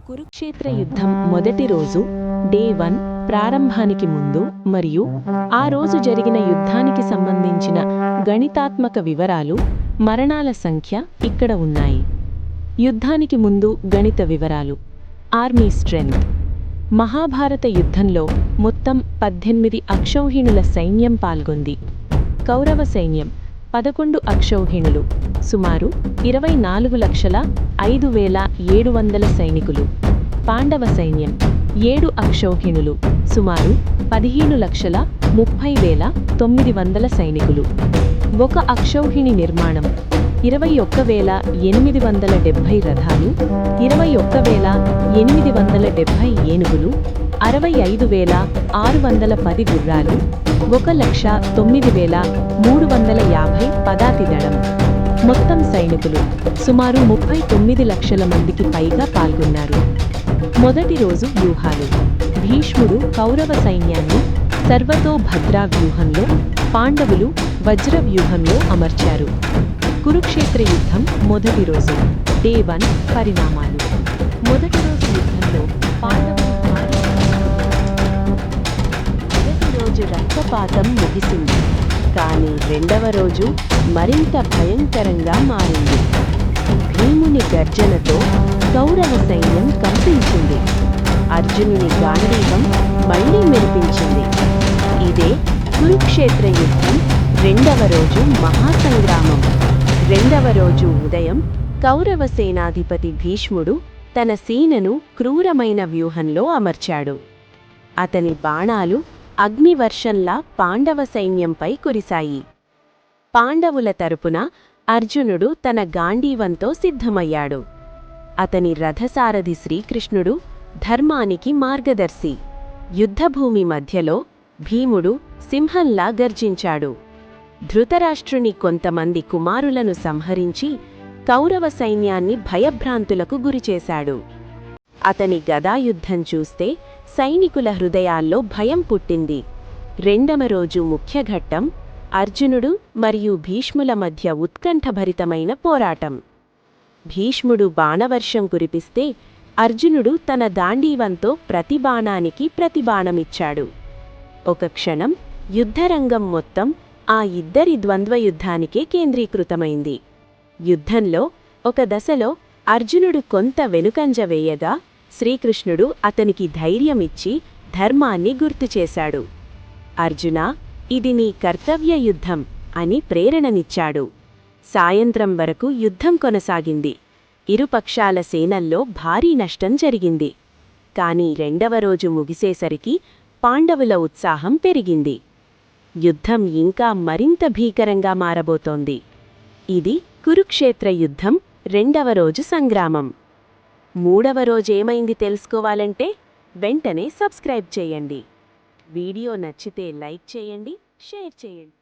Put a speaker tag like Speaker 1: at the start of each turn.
Speaker 1: కురుక్షేత్ర యుద్ధం మొదటి రోజు డే 1 ప్రారంభానికి ముందు మరియు ఆ రోజు జరిగిన యుద్ధానికి సంబంధించిన గణితాత్మక వివరాలు, మరణాల సంఖ్య ఇక్కడ ఉన్నాయి. యుద్ధానికి ముందు గణిత వివరాలు. Army strength. మహాభారత యుద్ధంలో మొత్తం 18 అక్షౌహిణుల సైన్యం పాల్గొంది. కౌరవ సైన్యం 11 అక్షౌహిణులు, సుమారు 24,05,700 సైనికులు. పాండవ సైన్యం 7 అక్షౌహిణులు, సుమారు 15,30,900 సైనికులు. ఒక అక్షౌహిణి నిర్మాణం 21,870 రథాలు, 21,870 ఏనుగులు, 65,610 గుర్రాలు, 1,09,350 పదాతి దళం. మొత్తం సైనికులు సుమారు 39 లక్షల మందికి పైగా పాల్గొన్నారు. మొదటి రోజు వ్యూహాలు. భీష్ముడు కౌరవ సైన్యాన్ని సర్వతోభద్రా వ్యూహంలో, పాండవులు వజ్ర వ్యూహంలో అమర్చారు. కురుక్షేత్ర యుద్ధం మొదటి రోజు డే 1 పరిణామాలు. మొదటి రోజు యుద్ధంలో పాండవులు మొదటి రోజు రక్తపాతం ముగిసింది, కానీ రెండవ రోజు మరింత భయంకరంగా మారింది. భీముని గర్జనతో కౌరవ సైన్యం కంపించింది. అర్జునుని గాంధీవం మళ్లీ మెరిపించింది. ఇదే కురుక్షేత్ర యుద్ధం రెండవ రోజు మహాసంగ్రామం. రెండవ రోజు ఉదయం కౌరవ సేనాధిపతి భీష్ముడు తన సేనను క్రూరమైన వ్యూహంలో అమర్చాడు. అతని బాణాలు అగ్నివర్షంలా పాండవ సైన్యంపై కురిశాయి. పాండవుల తరపున అర్జునుడు తన గాంధీవంతో సిద్ధమయ్యాడు. అతని రథసారథి శ్రీకృష్ణుడు ధర్మానికి మార్గదర్శి. యుద్ధభూమి మధ్యలో భీముడు సింహంలా గర్జించాడు. ధృతరాష్ట్రుని కొంతమంది కుమారులను సంహరించి కౌరవ సైన్యాన్ని భయభ్రాంతులకు గురిచేశాడు. అతని గదాయుద్ధం చూస్తే సైనికుల హృదయాల్లో భయం పుట్టింది. రెండవ రోజు ముఖ్యఘట్టం అర్జునుడు మరియు భీష్ముల మధ్య ఉత్కంఠభరితమైన పోరాటం. భీష్ముడు బాణవర్షం కురిపిస్తే అర్జునుడు తన దాండీవంతో ప్రతి బాణానికి ప్రతిబాణమిచ్చాడు. ఒక క్షణం యుద్ధరంగం మొత్తం ఆ ఇద్దరి ద్వంద్వయుద్ధానికే కేంద్రీకృతమైంది. యుద్ధంలో ఒక దశలో అర్జునుడు కొంత వెనుకంజ వేయగా శ్రీకృష్ణుడు అతనికి ధైర్యమిచ్చి ధర్మాన్ని గుర్తుచేశాడు. అర్జునా, ఇది నీ కర్తవ్య యుద్ధం అని ప్రేరణనిచ్చాడు. సాయంత్రం వరకు యుద్ధం కొనసాగింది. ఇరుపక్షాల సేనల్లో భారీ నష్టం జరిగింది. కానీ రెండవ రోజు ముగిసేసరికి పాండవుల ఉత్సాహం పెరిగింది. యుద్ధం ఇంకా మరింత భీకరంగా మారబోతోంది. ఇది కురుక్షేత్ర యుద్ధం రెండవ రోజు సంగ్రామం. మూడవ రోజేమైంది తెలుసుకోవాలంటే వెంటనే సబ్స్క్రైబ్ చేయండి. వీడియో నచ్చితే లైక్ చేయండి, షేర్ చేయండి.